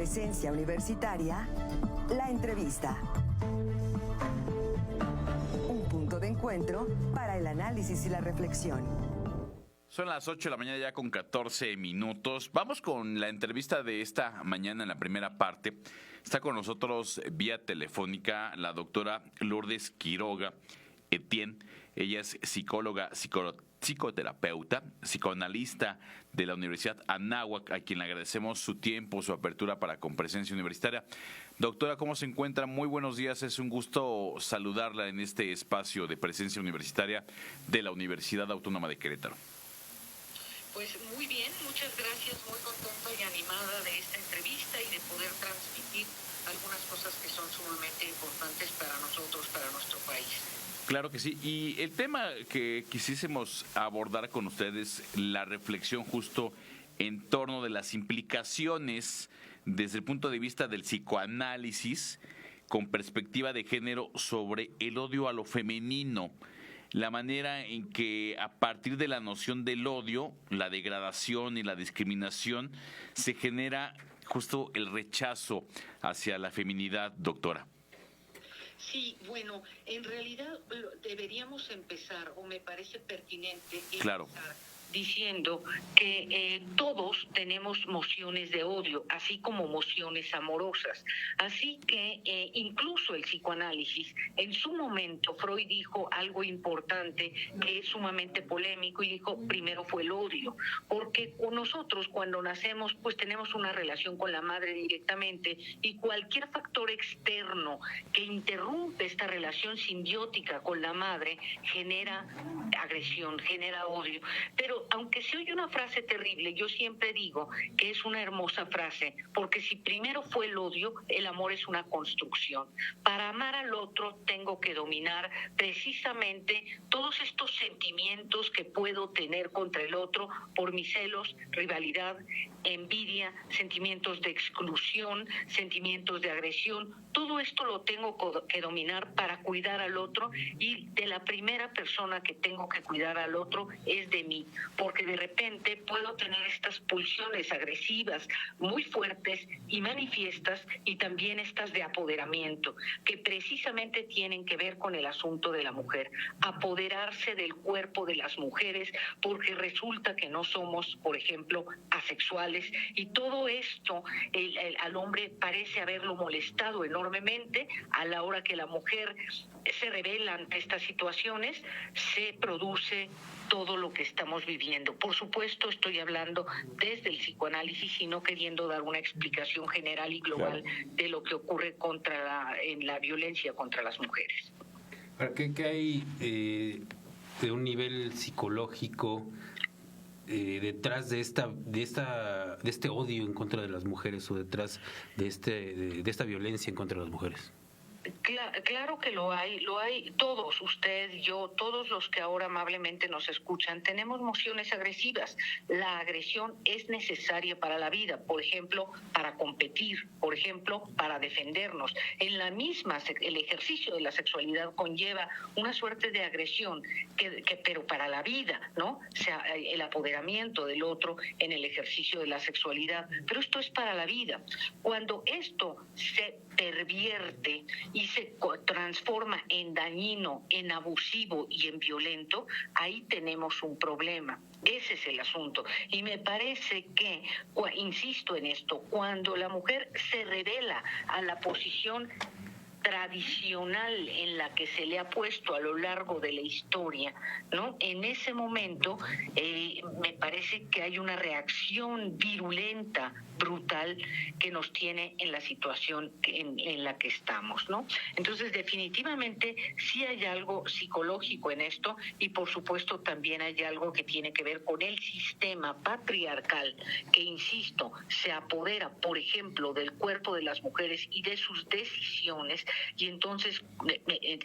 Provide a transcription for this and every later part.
Presencia Universitaria, la entrevista. Un punto de encuentro para el análisis y la reflexión. Son las 8 de la mañana ya con 14 minutos. Vamos con la entrevista de esta mañana en la primera parte. Está con nosotros vía telefónica la doctora Lourdes Quiroga Etienne. Ella es psicóloga, psicoterapeuta, psicoanalista de la Universidad Anáhuac, a quien le agradecemos su tiempo, su apertura para con Presencia Universitaria. Doctora, ¿cómo se encuentra? Muy buenos días, es un gusto saludarla en este espacio de Presencia Universitaria de la Universidad Autónoma de Querétaro. Pues muy bien, muchas gracias, muy contenta y animada de esta entrevista y de poder transmitir algunas cosas que son sumamente importantes para nosotros, para nuestro país. Claro que sí, y el tema que quisiésemos abordar con ustedes, la reflexión justo en torno de las implicaciones desde el punto de vista del psicoanálisis con perspectiva de género sobre el odio a lo femenino, la manera en que a partir de la noción del odio, la degradación y la discriminación, se genera justo el rechazo hacia la feminidad, doctora. Sí, bueno, en realidad deberíamos empezar, o me parece pertinente claro, empezar diciendo que todos tenemos mociones de odio, así como mociones amorosas. Así que incluso el psicoanálisis, en su momento Freud dijo algo importante que es sumamente polémico y dijo, primero fue el odio, porque nosotros cuando nacemos pues tenemos una relación con la madre directamente y cualquier factor externo que interrumpe esta relación simbiótica con la madre genera agresión, genera odio. Pero aunque se oye una frase terrible, yo siempre digo que es una hermosa frase, porque si primero fue el odio, el amor es una construcción. Para amar al otro tengo que dominar precisamente todos estos sentimientos que puedo tener contra el otro por mis celos, rivalidad, envidia, sentimientos de exclusión, sentimientos de agresión. Todo esto lo tengo que dominar para cuidar al otro, y de la primera persona que tengo que cuidar al otro es de mí, porque de repente puedo tener estas pulsiones agresivas muy fuertes y manifiestas, y también estas de apoderamiento, que precisamente tienen que ver con el asunto de la mujer, apoderarse del cuerpo de las mujeres, porque resulta que no somos, por ejemplo, asexuales, y todo esto al hombre parece haberlo molestado enormemente. A la hora que la mujer se revela ante estas situaciones, se produce todo lo que estamos viviendo. Por supuesto, estoy hablando desde el psicoanálisis y no queriendo dar una explicación general y global de lo que ocurre en la violencia contra las mujeres. ¿Qué hay de un nivel psicológico detrás de este odio en contra de las mujeres, o detrás de esta violencia en contra de las mujeres? Claro que lo hay todos, usted, yo, todos los que ahora amablemente nos escuchan, tenemos emociones agresivas. La agresión es necesaria para la vida, por ejemplo, para competir, por ejemplo, para defendernos. En la misma, el ejercicio de la sexualidad conlleva una suerte de agresión, pero para la vida, ¿no? O sea, el apoderamiento del otro en el ejercicio de la sexualidad, pero esto es para la vida. Cuando esto se pervierte y se transforma en dañino, en abusivo y en violento, ahí tenemos un problema. Ese es el asunto. Y me parece que, insisto en esto, cuando la mujer se revela a la posición tradicional en la que se le ha puesto a lo largo de la historia, ¿no? En ese momento me parece que hay una reacción virulenta, brutal, que nos tiene en la situación en la que estamos, ¿no? Entonces, definitivamente sí hay algo psicológico en esto, y por supuesto también hay algo que tiene que ver con el sistema patriarcal que, insisto, se apodera, por ejemplo, del cuerpo de las mujeres y de sus decisiones, y entonces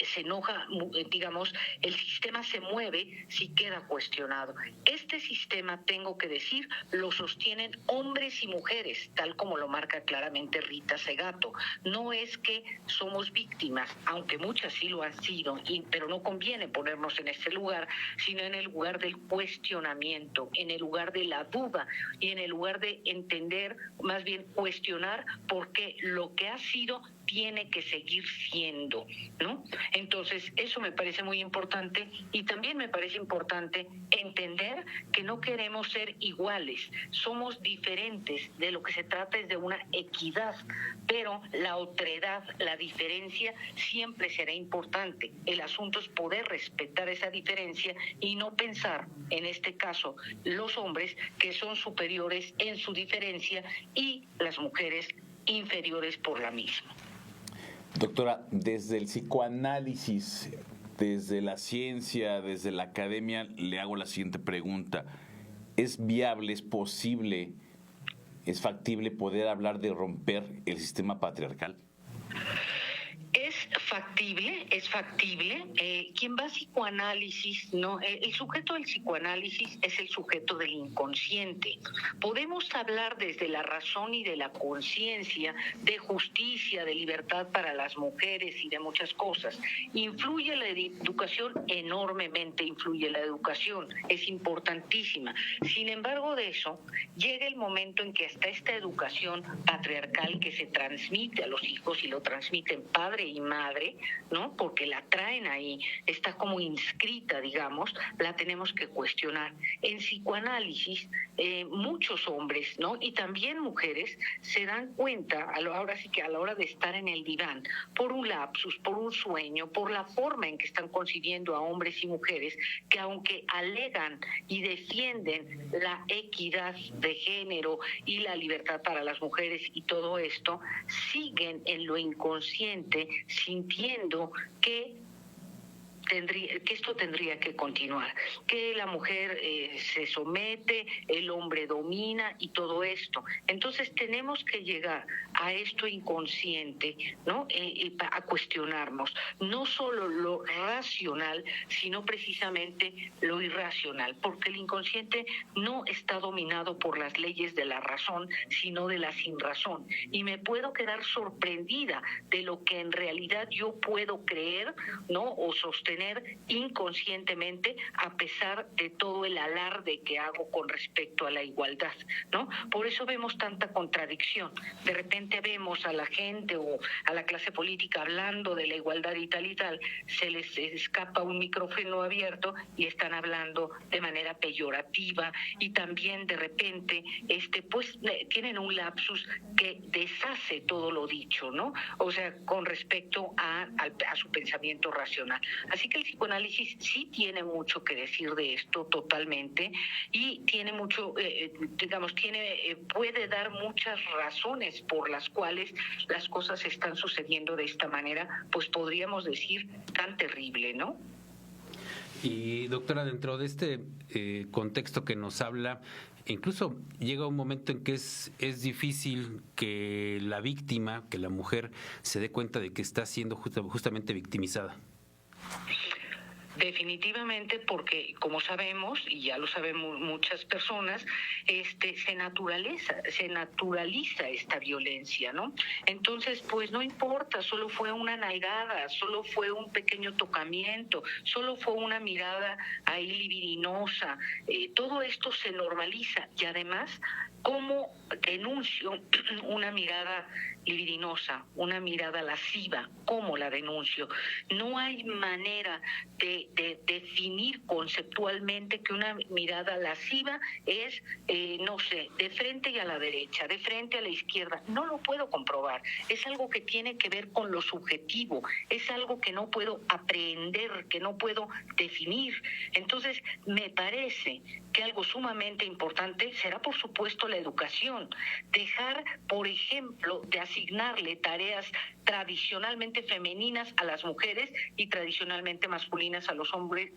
se enoja, digamos, el sistema se mueve si queda cuestionado. Este sistema, tengo que decir, lo sostienen hombres y mujeres, tal como lo marca claramente Rita Segato. No es que somos víctimas, aunque muchas sí lo han sido, pero no conviene ponernos en ese lugar, sino en el lugar del cuestionamiento, en el lugar de la duda y en el lugar de entender, más bien cuestionar por qué lo que ha sido tiene que seguir siendo, ¿no? Entonces, eso me parece muy importante, y también me parece importante entender que no queremos ser iguales, somos diferentes, de lo que se trata es de una equidad, pero la otredad, la diferencia siempre será importante. El asunto es poder respetar esa diferencia y no pensar, en este caso, los hombres que son superiores en su diferencia y las mujeres inferiores por la misma. Doctora, desde el psicoanálisis, desde la ciencia, desde la academia, le hago la siguiente pregunta. ¿Es viable, es posible, es factible poder hablar de romper el sistema patriarcal? Es factible. Quien va a psicoanálisis, no, el sujeto del psicoanálisis es el sujeto del inconsciente. Podemos hablar desde la razón y de la conciencia, de justicia, de libertad para las mujeres y de muchas cosas. Influye la educación, enormemente influye la educación, es importantísima. Sin embargo, de eso llega el momento en que hasta esta educación patriarcal que se transmite a los hijos, y lo transmiten padre y madre, ¿no? Porque la traen ahí, está como inscrita, digamos, la tenemos que cuestionar. En psicoanálisis, muchos hombres, ¿no? Y también mujeres se dan cuenta, ahora sí que a la hora de estar en el diván, por un lapsus, por un sueño, por la forma en que están concibiendo a hombres y mujeres, que aunque alegan y defienden la equidad de género y la libertad para las mujeres y todo esto, siguen en lo inconsciente sintiendo que esto tendría que continuar, que la mujer se somete, el hombre domina y todo esto. Entonces tenemos que llegar a esto inconsciente, ¿no? A cuestionarnos no solo lo racional, sino precisamente lo irracional, porque el inconsciente no está dominado por las leyes de la razón, sino de la sinrazón. Y me puedo quedar sorprendida de lo que en realidad yo puedo creer, ¿no? O sostener inconscientemente, a pesar de todo el alarde que hago con respecto a la igualdad, ¿no? Por eso vemos tanta contradicción. De repente vemos a la gente o a la clase política hablando de la igualdad y tal, se les escapa un micrófono abierto y están hablando de manera peyorativa, y también de repente pues tienen un lapsus que deshace todo lo dicho, ¿no? O sea, con respecto a su pensamiento racional. Así que el psicoanálisis sí tiene mucho que decir de esto totalmente, y tiene mucho, puede dar muchas razones por las cuales las cosas están sucediendo de esta manera, pues podríamos decir tan terrible, ¿no? Y doctora, dentro de este contexto que nos habla, incluso llega un momento en que es difícil que la víctima, que la mujer, se dé cuenta de que está siendo justamente victimizada. Definitivamente, porque como sabemos, y ya lo sabemos muchas personas, se naturaliza esta violencia, ¿no? Entonces, pues no importa, solo fue una nalgada, solo fue un pequeño tocamiento, solo fue una mirada ahí libidinosa, todo esto se normaliza, y además, ¿cómo denuncio una mirada libidinosa, una mirada lasciva? ¿Cómo la denuncio? No hay manera de definir conceptualmente que una mirada lasciva es, de frente y a la derecha, de frente a la izquierda. No lo puedo comprobar. Es algo que tiene que ver con lo subjetivo. Es algo que no puedo aprehender, que no puedo definir. Entonces, me parece que algo sumamente importante será, por supuesto, la educación. Dejar, por ejemplo, de asignarle tareas tradicionalmente femeninas a las mujeres y tradicionalmente masculinas a los hombres,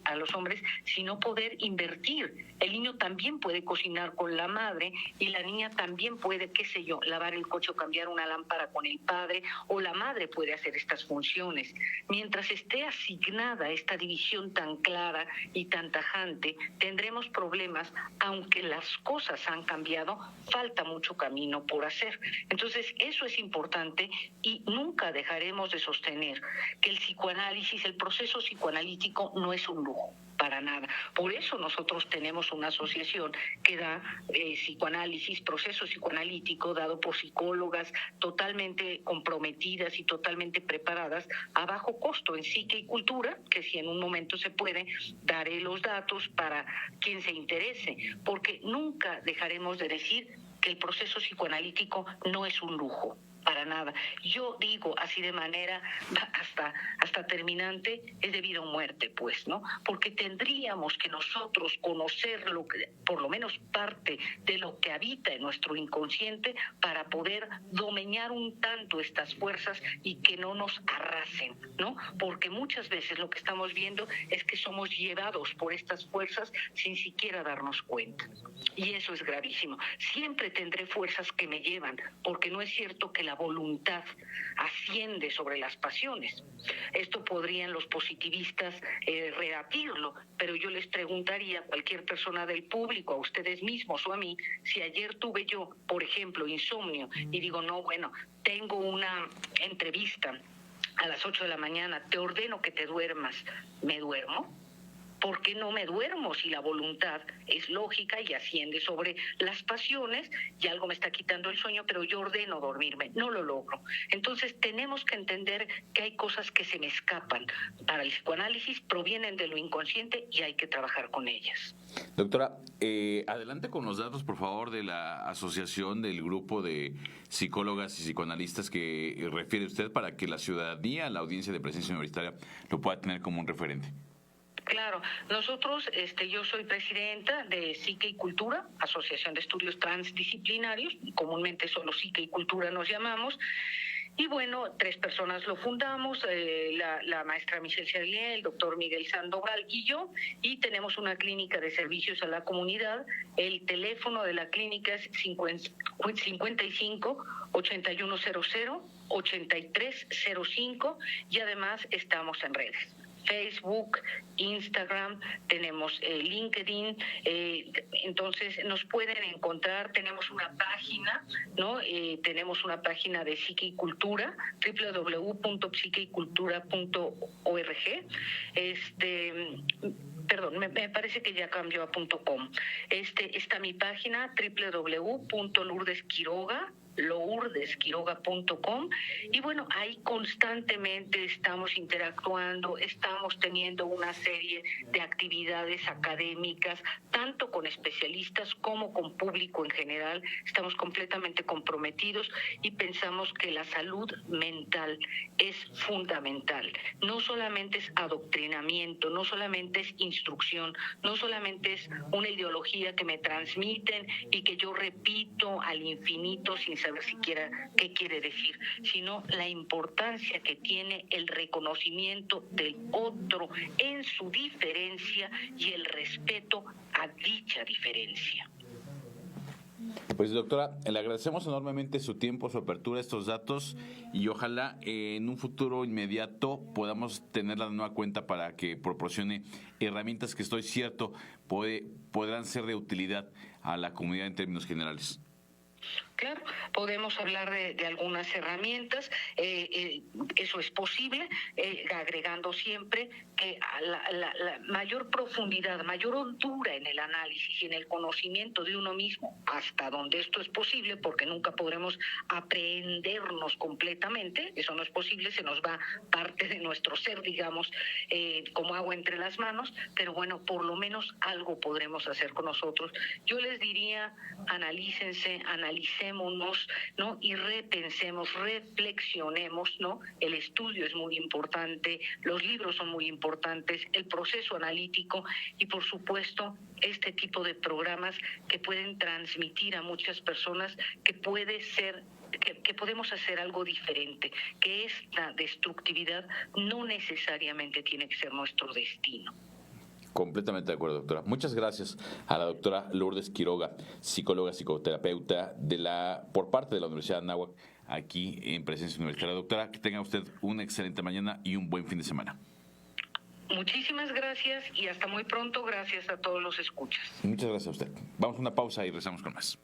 sino poder invertir. El niño también puede cocinar con la madre y la niña también puede, qué sé yo, lavar el coche o cambiar una lámpara con el padre, o la madre puede hacer estas funciones. Mientras esté asignada esta división tan clara y tan tajante, tendremos problemas, aunque las cosas han cambiado, falta mucho camino por hacer. Entonces, eso es importante y nunca dejaremos de sostener que el psicoanálisis, el proceso psicoanalítico no es un lujo, para nada. Por eso nosotros tenemos una asociación que da psicoanálisis, proceso psicoanalítico, dado por psicólogas totalmente comprometidas y totalmente preparadas a bajo costo en Psique y Cultura, que si en un momento se puede, daré los datos para quien se interese, porque nunca dejaremos de decir que el proceso psicoanalítico no es un lujo, para nada. Yo digo así de manera hasta terminante, es de vida o muerte, pues, ¿no? Porque tendríamos que nosotros conocer por lo menos parte de lo que habita en nuestro inconsciente para poder domeñar un tanto estas fuerzas y que no nos arrasen, ¿no? Porque muchas veces lo que estamos viendo es que somos llevados por estas fuerzas sin siquiera darnos cuenta. Y eso es gravísimo. Siempre tendré fuerzas que me llevan, porque no es cierto que la voluntad asciende sobre las pasiones. Esto podrían los positivistas rebatirlo, pero yo les preguntaría a cualquier persona del público, a ustedes mismos o a mí, si ayer tuve yo, por ejemplo, insomnio, y digo, no, bueno, tengo una entrevista a las 8 de la mañana, te ordeno que te duermas, ¿me duermo? ¿Por qué no me duermo si la voluntad es lógica y asciende sobre las pasiones y algo me está quitando el sueño, pero yo ordeno dormirme? No lo logro. Entonces tenemos que entender que hay cosas que se me escapan. Para el psicoanálisis provienen de lo inconsciente y hay que trabajar con ellas. Doctora, adelante con los datos, por favor, de la asociación, del grupo de psicólogas y psicoanalistas que refiere usted para que la ciudadanía, la audiencia de Presencia Universitaria, lo pueda tener como un referente. Claro, nosotros, yo soy presidenta de Psique y Cultura, Asociación de Estudios Transdisciplinarios, comúnmente solo Psique y Cultura nos llamamos, y bueno, 3 personas lo fundamos, la maestra Michelle Charlier, el doctor Miguel Sandoval y yo, y tenemos una clínica de servicios a la comunidad. El teléfono de la clínica es 55 8100 8305 y además estamos en redes. Facebook, Instagram, tenemos LinkedIn, entonces nos pueden encontrar, tenemos una página, ¿no? Tenemos una página de Psique y Cultura, www.psiqueycultura.org, perdón, me parece que ya cambió a .com. Está mi página, lourdesquiroga.com, y bueno, ahí constantemente estamos interactuando, estamos teniendo una serie de actividades académicas, tanto con especialistas como con público en general. Estamos completamente comprometidos y pensamos que la salud mental es fundamental. No solamente es adoctrinamiento, no solamente es instrucción, no solamente es una ideología que me transmiten y que yo repito al infinito sin saber siquiera qué quiere decir, sino la importancia que tiene el reconocimiento del otro en su diferencia y el respeto a dicha diferencia. Pues doctora, le agradecemos enormemente su tiempo, su apertura, estos datos, y ojalá en un futuro inmediato podamos tenerla de nueva cuenta para que proporcione herramientas que estoy cierto podrán ser de utilidad a la comunidad en términos generales. Claro, podemos hablar de algunas herramientas, eso es posible, agregando siempre que a la mayor profundidad, mayor hondura en el análisis y en el conocimiento de uno mismo, hasta donde esto es posible, porque nunca podremos aprendernos completamente, eso no es posible, se nos va parte de nuestro ser, digamos, como agua entre las manos, pero bueno, por lo menos algo podremos hacer con nosotros. Yo les diría, analícense, analicémonos, ¿no? Y repensemos, reflexionemos, ¿no? El estudio es muy importante, los libros son muy importantes, el proceso analítico y, por supuesto, este tipo de programas que pueden transmitir a muchas personas que puede ser que podemos hacer algo diferente, que esta destructividad no necesariamente tiene que ser nuestro destino. Completamente de acuerdo, doctora. Muchas gracias a la doctora Lourdes Quiroga, psicóloga, psicoterapeuta por parte de la Universidad de Anáhuac, aquí en Presencia Universitaria. Doctora, que tenga usted una excelente mañana y un buen fin de semana. Muchísimas gracias y hasta muy pronto. Gracias a todos los escuchas. Muchas gracias a usted. Vamos a una pausa y regresamos con más.